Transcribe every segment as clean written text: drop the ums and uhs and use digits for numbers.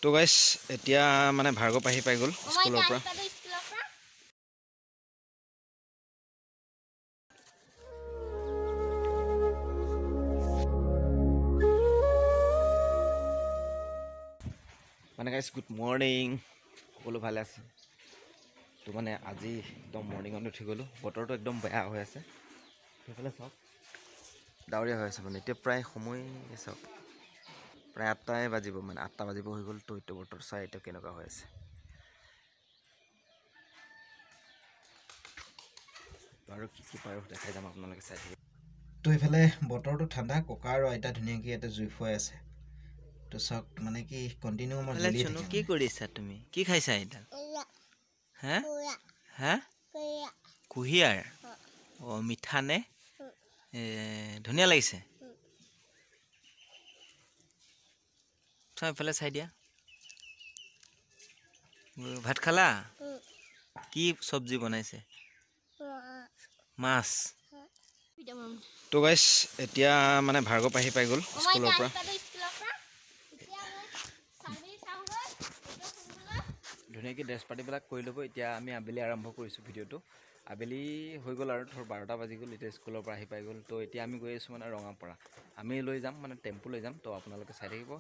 তো গাইস এতিয়া মানে ভাৰ্গৱ আহি পাই গ'ল স্কুলৰ পৰা। মানে গাইস গুড মৰ্নিং, সকলো ভালে আছে? তো মানে আজি একদম মৰ্নিঙত উঠি গ'লোঁ, বতৰটো একদম বেয়া হৈ আছে। সেইফালে চাওক ডাৱৰীয়া হৈ আছে, মানে এতিয়া প্ৰায় সময় চাওক প্ৰায় 8টাই বাজিব, মানে 8টা বাজিব হৈ গ'ল। তো এইটো বতৰ চাই এতিয়া কেনেকুৱা হৈ আছে। আৰু কি পাৰোঁ দেখাই যাম, আপোনালোকে চাই থাকিব। তো এইফালে বতৰটো ঠাণ্ডা, ককা আৰু আইতা ধুনীয়াকৈ ইয়াতে জুই ফুৱাই আছে। তো চাওক মানে কি কণ্টিনিউ আমাৰ জ্বলিয়ে থাকে। কি কৰিছা তুমি? কি খাইছা এটা? হা হা কুঁহিয়াৰ? অঁ মিঠা নে? ধুনীয়া লাগিছে। চাওঁ এইফালে চাই দিয়া। ভাত খালা? কি চব্জি বনাইছে? মাছ। তো গাইস এতিয়া মানে ভাৰ্গৱ আহি পাই গ'ল স্কুলৰ পৰা। ধুনীয়াকৈ ড্ৰেছ পাতিবিলাক কৰি ল'ব। এতিয়া আমি আবেলি আৰম্ভ কৰিছোঁ ভিডিঅ'টো। আবেলি হৈ গ'ল আৰু ধৰ 12টা বাজি গ'ল। এতিয়া স্কুলৰ পৰা আহি পাই গ'ল। তো এতিয়া আমি গৈ আছোঁ মানে ৰঙাপাৰা। আমি লৈ যাম মানে টেম্পু লৈ যাম। তো আপোনালোকে চাই থাকিব।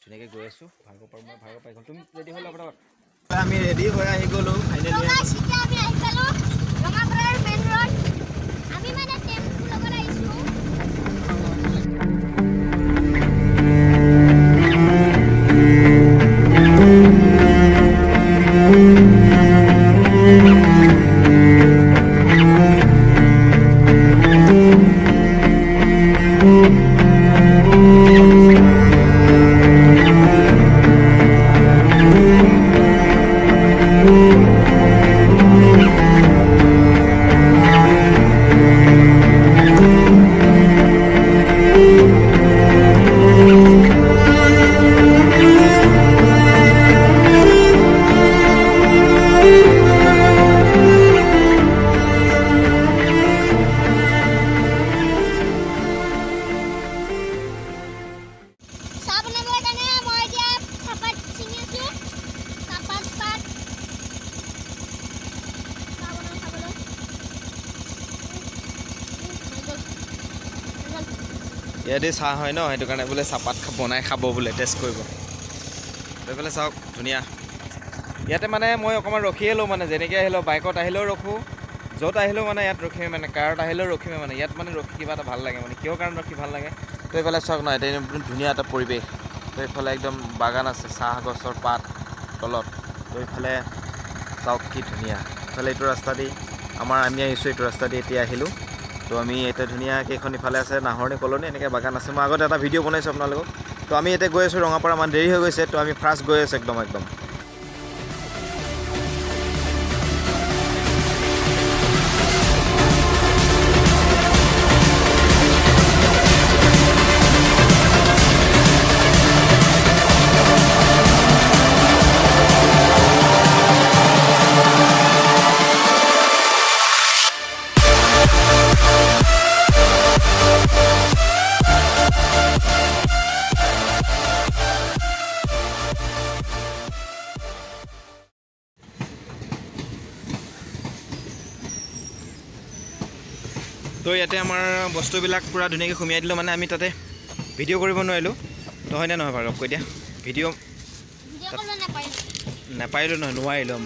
ধুনীয়াকৈ গৈ আছোঁ ভাৰ্গৱ পৰা। মই ভাৰ্গৱ পাই গ'ল। তুমি ৰেডি হ'লা পটাপট? আমি ৰেডি হৈ আহি গ'লোঁ ফাইনেলি। ইয়াতে চাহ হয় ন, সেইটো কাৰণে বোলে চাহপাত বনাই খাব বোলে, টেষ্ট কৰিব। এইফালে চাওক ধুনীয়া। ইয়াতে মানে মই অকণমান ৰখিয়ে লওঁ, মানে যেনেকৈ আহিলেও বাইকত আহিলেও ৰখোঁ, য'ত আহিলেও মানে ইয়াত ৰখিমেই, মানে কাৰত আহিলেও ৰখিমেই। মানে ইয়াত মানে ৰখি কিবা এটা ভাল লাগে, মানে কিহৰ কাৰণে ৰখি ভাল লাগে। তো এইফালে চাওক ন, এতিয়া ধুনীয়া এটা পৰিৱেশ। তো এইফালে একদম বাগান আছে চাহ গছৰ পাত তলত। তো এইফালে চাওক কি ধুনীয়া। এইফালে এইটো ৰাস্তা দি আমি আহিছোঁ, এইটো ৰাস্তা দি এতিয়া আহিলোঁ। তো আমি এতিয়া ধুনীয়াকৈ এইখন ইফালে আছে নাহৰণি কলনী, এনেকৈ বাগান আছে। মই আগতে এটা ভিডিঅ' বনাইছোঁ আপোনালোকক। তো আমি এতিয়া গৈ আছোঁ ৰঙাপাৰা, মানে দেৰি হৈ গৈছে। তো আমি ফাৰ্ষ্ট গৈ আছোঁ একদম। তো ইয়াতে আমাৰ বস্তুবিলাক পূৰা ধুনীয়াকৈ সুমিয়াই দিলোঁ। মানে আমি তাতে ভিডিঅ' কৰিব নোৱাৰিলোঁ। তো হয়নে নহয় ভাৰ্গৱ, কৈ দিয়া? ভিডিঅ' নাপাৰিলোঁ নহয়, নোৱাৰিলোঁ।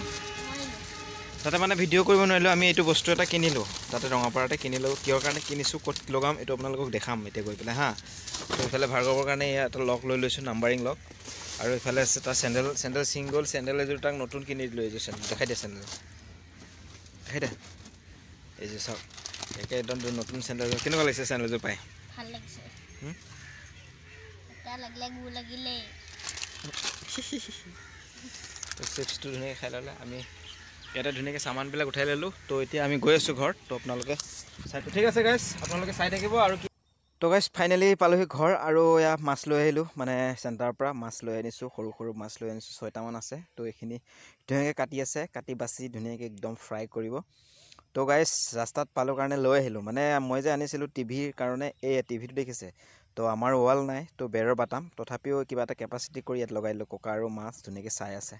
তাতে মানে ভিডিঅ' কৰিব নোৱাৰিলোঁ। আমি এইটো বস্তু এটা কিনিলোঁ তাতে ৰঙাপাৰাতে কিনিলোঁ। কিহৰ কাৰণে কিনিছোঁ, ক'ত লগাম, এইটো আপোনালোকক দেখাম এতিয়া গৈ পেলাই হা। তো এইফালে ভাৰ্গৱৰ কাৰণে এয়া এটা লক লৈ লৈছোঁ, নাম্বাৰিং লক। আৰু এইফালে আছে তাৰ চেণ্ডেল ছিংগল চেণ্ডেল এযোৰ তাক নতুন কিনি দিলোঁ। এইযোৰ চেণ্ডেল দেখাই দিয়া, চেণ্ডেল দেখাই দিয়া। এইযোৰ চাওক একে একদম নতুন চেণ্ডেল। কেনেকুৱা লাগিছে চেণ্ডেলযোৰ পাই? ভাল লাগিছে। চিপছটো ধুনীয়াকৈ খাই ল'লে। আমি ইয়াতে ধুনীয়াকৈ চামানবিলাক উঠাই ল'লোঁ। তো এতিয়া আমি গৈ আছোঁ ঘৰত। তো আপোনালোকে ঠিক আছে গাইছ, আপোনালোকে চাই থাকিব। আৰু কি তো গাইছ ফাইনেলি পালোহি ঘৰ। আৰু এয়া মাছ লৈ আহিলোঁ, মানে চেণ্টাৰৰ পৰা মাছ লৈ আনিছোঁ। সৰু সৰু মাছ লৈ আনিছোঁ, 6টামান আছে। তো এইখিনি ধুনীয়াকৈ কাটি আছে, কাটি বাচি ধুনীয়াকৈ একদম ফ্ৰাই কৰিব। তো গাইছ ৰাস্তাত পালোঁ কাৰণে লৈ আহিলোঁ মানে মই যে আনিছিলোঁ টিভিৰ কাৰণে এই টিভিটো দেখিছে তো আমাৰ ৱাল নাই তো বেৰৰ বাটাম তথাপিও কিবা এটা কেপাচিটি কৰি ইয়াত লগাই দিলোঁ ককা আৰু মাছ ধুনীয়াকৈ চাই আছে